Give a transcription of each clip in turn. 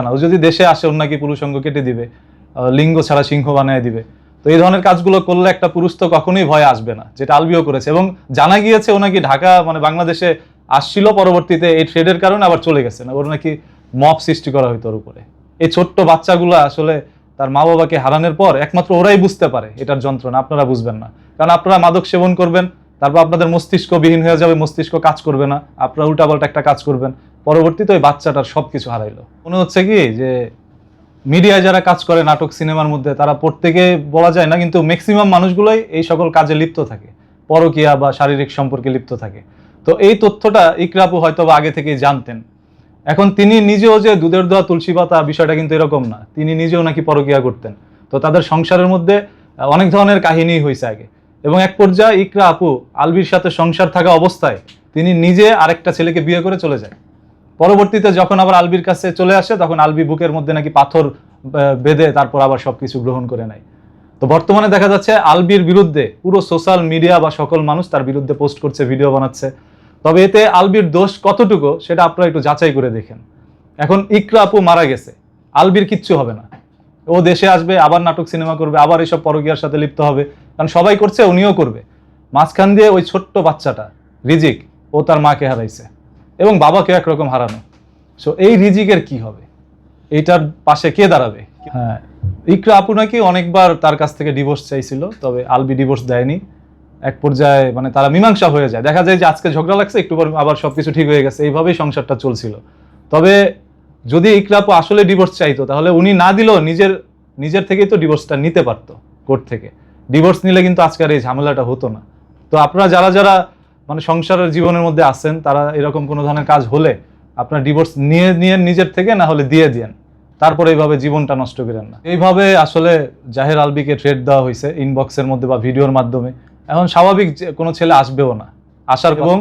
না, ও যদি দেশে আসে ওর নাকি পুরুষ অঙ্গ কেটে দিবে, লিঙ্গ ছাড়া সিংহ বানিয়ে দিবে। তো এই ধরনের কাজগুলো করলে একটা পুরুষ তো কখনোই ভয় আসবে না, যেটা আলবিও করেছে। এবং জানা গিয়েছে ও নাকি ঢাকা মানে বাংলাদেশে আসছিল, পরবর্তীতে এই ট্রেডের কারণে আবার চলে গেছে না, ওর নাকি মব সৃষ্টি করা হইতো ওর উপরে। এই ছোট্ট বাচ্চাগুলো আসলে তার মা বাবাকে হারানোর পর একমাত্র ওরাই বুঝতে পারে এটার যন্ত্রণা, আপনারা বুঝবেন না। কারণ আপনারা মাদক সেবন করবেন, তারপর আপনাদের মস্তিষ্ক বিহীন হয়ে যাবে, মস্তিষ্ক কাজ করবে না, আপনারা উল্টাপাল্টা একটা কাজ করবেন, পরবর্তীতে ওই বাচ্চাটার সবকিছু হারাইলো। মনে হচ্ছে কি যে মিডিয়ায় যারা কাজ করে নাটক সিনেমার মধ্যে, তারা প্রত্যেকে বলা যায় না, কিন্তু ম্যাক্সিমাম মানুষগুলোই এই সকল কাজে লিপ্ত থাকে, পরকীয়া বা শারীরিক সম্পর্কে লিপ্ত থাকে। তো এই তথ্যটা ইকরা আপু হয়তো বা আগে থেকেই জানতেন। এখন তিনি নিজেও যে দুধের দোয়া তুলসী পাতা, বিষয়টা কিন্তু এরকম না, তিনি নিজেও নাকি পরকীয়া করতেন। তো তাদের সংসারের মধ্যে অনেক ধরনের কাহিনী হয়েছে আগে, এবং এক পর্যায়ে ইকরা আপু আলবির সাথে সংসার থাকা অবস্থায় তিনি নিজে আরেকটা ছেলেকে বিয়ে করে চলে যায়। পরবর্তীতে যখন আবার আলবির কাছে চলে আসে, তখন আলবি বুকের মধ্যে নাকি পাথর বেঁধে তারপর আবার সবকিছু গ্রহণ করে নেয়। তো বর্তমানে দেখা যাচ্ছে আলবির বিরুদ্ধে পুরো সোশ্যাল মিডিয়া বা সকল মানুষ তার বিরুদ্ধে পোস্ট করছে, ভিডিও বানাচ্ছে। তবে এতে আলবির দোষ কতটুকু সেটা আপনারা একটু যাচাই করে দেখেন। এখন ইকরা আপু মারা গেছে, আলবির কিচ্ছু হবে না, ও দেশে আসবে, আবার নাটক সিনেমা করবে, আবার এইসব পরকীয়ার সাথে লিপ্ত হবে, কারণ সবাই করছে, উনিও করবে। মাঝখান দিয়ে ওই ছোট্ট বাচ্চাটা রিজিক, ও তার মাকে হারাইছে এবং বাবাকে একরকম হারানো। সো এই রিজিকের কি হবে, এইটার পাশে কে দাঁড়াবে? হ্যাঁ, ইকরা আপু নাকি অনেকবার তার কাছ থেকে ডিভোর্স চাইছিল, তবে আলবি ডিভোর্স দেয়নি। এক পর্যায়ে মানে তারা মীমাংসা হয়ে যায়, দেখা যায় যে আজকে ঝগড়া লাগছে, একটু পর আবার সবকিছু ঠিক হয়ে গেছে, এইভাবেই সংসারটা চলছিল। তবে যদি ইকরা আপু আসলে ডিভোর্স চাইতো, তাহলে উনি না দিলেও নিজের থেকেই তো ডিভোর্সটা নিতে পারতো কোর্ট থেকে। ডিভোর্স নিলে কিন্তু আজকের এই ঝামেলাটা হতো না। তো আপনারা যারা যারা মানে সংসারের জীবনের মধ্যে আছেন, তারা এরকম কোনো ধরনের কাজ হলে আপনার ডিভোর্স নিয়ে নিজের থেকে, না হলে দিয়ে দিয়েন, তারপরে এইভাবে জীবনটা নষ্ট করেন না। এইভাবে আসলে জাহের আলবিকে থ্রেট দেওয়া হয়েছে ইনবক্সের মধ্যে বা ভিডিওর মাধ্যমে। এখন স্বাভাবিক যে কোনো ছেলে আসবেও না, আসার এবং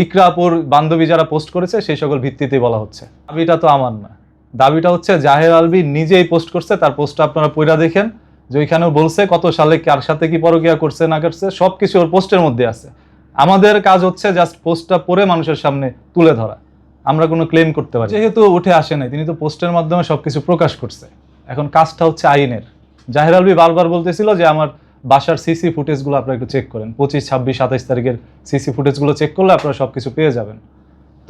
ইকরা আপুর বান্ধবী যারা পোস্ট করেছে সেই সকল ভিত্তিতেই বলা হচ্ছে। দাবিটা তো আমার না, দাবিটা হচ্ছে জাহের আলবি নিজেই পোস্ট করছে, তার পোস্টটা আপনারা পড়া দেখেন, যে ওইখানেও বলছে কত সালে কার সাথে কি পরকীয়া করছে না করছে, সবকিছু ওর পোস্টের মধ্যে আছে। আমাদের কাজ হচ্ছে জাস্ট পোস্টটা পড়ে মানুষের সামনে তুলে ধরা, আমরা কোনো ক্লেম করতে পারি। যেহেতু উঠে আসে নাই, তিনি তো পোস্টের মাধ্যমে সবকিছু প্রকাশ করছে, এখন কাজটা হচ্ছে আইনের। জাহের আলবি বারবার বলতেছিল যে আমার বাসার সিসি ফুটেজগুলো আপনারা একটু চেক করেন, 25, 26, 27 তারিখের সিসি ফুটেজগুলো চেক করলে আপনারা সবকিছু পেয়ে যাবেন।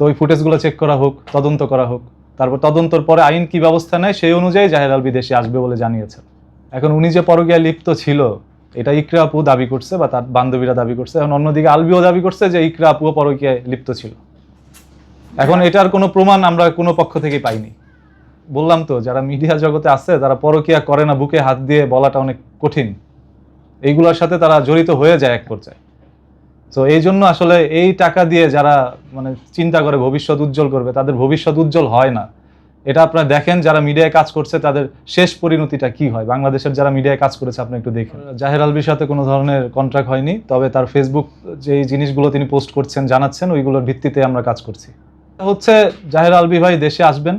তো ওই ফুটেজগুলো চেক করা হোক, তদন্ত করা হোক, তারপর তদন্তর পরে আইন কি ব্যবস্থা নেয় সেই অনুযায়ী জাহের আলবি দেশে আসবে বলে জানিয়েছেন। এখন উনি যে পরকীয়ায় লিপ্ত ছিল এটা ইকরা আপু দাবি করছে বা তার বান্ধবীরা দাবি করছে, এখন অন্যদিকে আলবিও দাবি করছে যে ইকরা আপুও পরকীয়ায় লিপ্ত ছিল। এখন এটার কোনো প্রমাণ আমরা কোনো পক্ষ থেকে পাইনি। বললাম তো, যারা মিডিয়া জগতে আছে তারা পরকীয়া করে না বুকে হাত দিয়ে বলাটা অনেক কঠিন, এইগুলোর সাথে তারা জড়িত হয়ে যায় এক পর্যায়ে। তো এই জন্য আসলে এই টাকা দিয়ে যারা মানে চিন্তা করে ভবিষ্যৎ উজ্জ্বল করবে, তাদের ভবিষ্যৎ উজ্জ্বল হয় না। এটা আপনারা দেখেন, যারা মিডিয়ায় কাজ করছে তাদের শেষ পরিণতিটা কি হয়। বাংলাদেশের যারা মিডিয়ায় কাজ করেছে আপনি একটু দেখেন। জাহের আলবির সাথে কোনো ধরনের কন্ট্রাক্ট হয়নি, তবে তার ফেসবুক যেই জিনিসগুলো তিনি পোস্ট করছেন জানাচ্ছেন, ওইগুলোর ভিত্তিতে আমরা কাজ করছি। হচ্ছে জাহের আলবি ভাই দেশে আসবেন,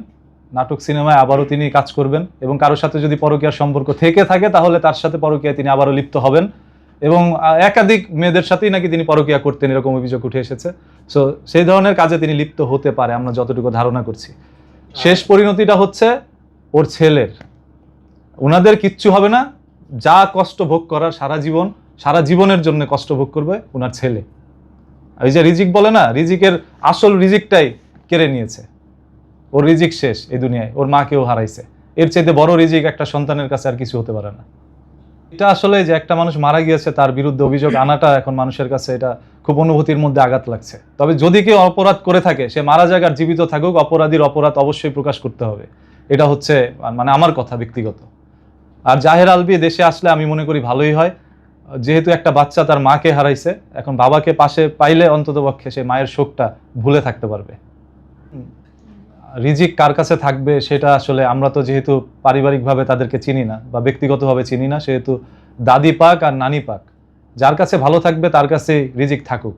নাটক সিনেমায় আবারও তিনি কাজ করবেন, এবং কারোর সাথে যদি পরকীয়ার সম্পর্ক থেকে থাকে তাহলে তার সাথে পরকীয়ায় তিনি আবারও লিপ্ত হবেন, এবং একাধিক মেয়েদের সাথেই নাকি তিনি পরকীয়া করতেন, এরকম অভিযোগ উঠে এসেছে। সো সেই ধরনের কাজে তিনি লিপ্ত হতে পারে আমরা যতটুকু ধারণা করছি। শেষ পরিণতিটা হচ্ছে ওর ছেলের, ওনাদের কিচ্ছু হবে না, যা কষ্ট ভোগ করার সারা জীবনের জন্য কষ্ট ভোগ করবে ওনার ছেলে। এই যে রিজিক বলে না, রিজিকের আসল রিজিকটাই কেড়ে নিয়েছে, ওর রিজিক শেষ এই দুনিয়ায়, ওর মাকেও হারাইছে। এর চাইতে বড় রিজিক একটা সন্তানের কাছে আর কিছু হতে পারে না। এটা আসলে যে একটা মানুষ মারা গিয়েছে তার বিরুদ্ধে অভিযোগ আনাটা এখন মানুষের কাছে এটা খুব অনুভূতির মধ্যে আঘাত লাগছে। তবে যদি কেউ অপরাধ করে থাকে, সে মারা যাক আর জীবিত থাকুক, অপরাধীর অপরাধ অবশ্যই প্রকাশ করতে হবে, এটা হচ্ছে মানে আমার কথা ব্যক্তিগত। আর জাহের আলবি দেশে আসলে আমি মনে করি ভালোই হয়, যেহেতু একটা বাচ্চা তার মাকে হারাইছে, এখন বাবাকে পাশে পাইলে অন্ততপক্ষে সে মায়ের শোকটা ভুলে থাকতে পারবে। রিজিক কার কাছে থাকবে সেটা আসলে আমরা তো যেহেতু পারিবারিকভাবে তাদেরকে চিনি না বা ব্যক্তিগতভাবে চিনি না, সেহেতু দাদি পাক আর নানি পাক, যার কাছে ভালো থাকবে তার কাছে রিজিক থাকুক।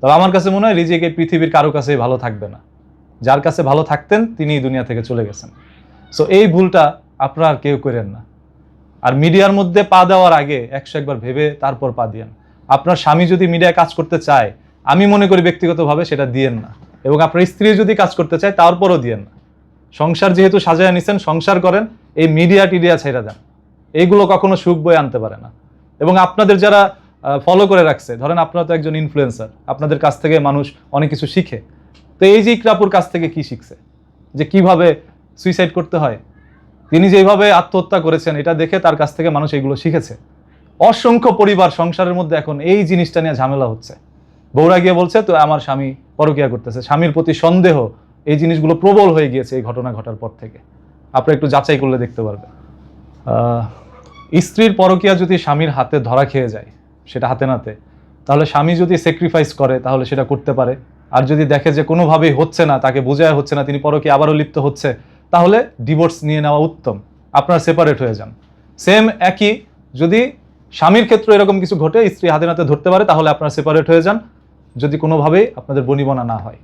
তবে আমার কাছে মনে হয় রিজিক এই পৃথিবীর কারো কাছেই ভালো থাকবে না, যার কাছে ভালো থাকতেন তিনি দুনিয়া থেকে চলে গেছেন। সো এই ভুলটা আপনারা আর কেউ করেন না। আর মিডিয়ার মধ্যে পা দেওয়ার আগে 101 বার ভেবে তারপর পা দিয়েন। আপনার স্বামী যদি মিডিয়ায় কাজ করতে চায়, আমি মনে করি ব্যক্তিগতভাবে সেটা দিয়েন না, এবং আপনার স্ত্রী যদি কাজ করতে চায় তারপরও দিয়েন না। সংসার যেহেতু সাজায় নিছেন, সংসার করেন, এই মিডিয়া টিডিয়া ছেড়ে দেন। এইগুলো কখনো সুখ বয়ে আনতে পারে না। এবং আপনাদের যারা ফলো করে রাখছে, ধরেন আপনারা তো একজন ইনফ্লুয়েন্সার, আপনাদের কাছ থেকে মানুষ অনেক কিছু শিখে। তো এই যে ইকরাপুর কাছ থেকে কি শিখছে, যে কিভাবে সুইসাইড করতে হয়, তিনি যেভাবে আত্মহত্যা করেছেন, এটা দেখে তার কাছ থেকে মানুষ এগুলো শিখেছে। অসংখ্য পরিবার সংসারের মধ্যে এখন এই জিনিসটা নিয়ে ঝামেলা হচ্ছে। বউরা গিয়ে বলছে তো আমার স্বামী পরকীয়া করতেছে, স্বামীর প্রতি সন্দেহ, এই জিনিসগুলো প্রবল হয়ে গিয়েছে এই ঘটনা ঘটার পর থেকে। আপনি একটু যাচাই করলে দেখতে পারবেন। স্ত্রীর পরকীয়া যদি স্বামীর হাতে ধরা খেয়ে যায়, সেটা হাতে নাতে, তাহলে স্বামী যদি স্যাক্রিফাইস করে তাহলে সেটা করতে পারে। আর যদি দেখে যে কোনোভাবেই হচ্ছে না, তাকে বোঝায় হচ্ছে না, তিনি পরকীয়া আবারও লিপ্ত হচ্ছে, তাহলে ডিভোর্স নিয়ে নেওয়া উত্তম, আপনার সেপারেট হয়ে যান। সেম একই, যদি স্বামীর ক্ষেত্রে এরকম কিছু ঘটে, স্ত্রী হাতে নাতে ধরতে পারে, তাহলে আপনার সেপারেট হয়ে যান, যদি কোনোভাবেই আপনাদের বনিবনা না হয়।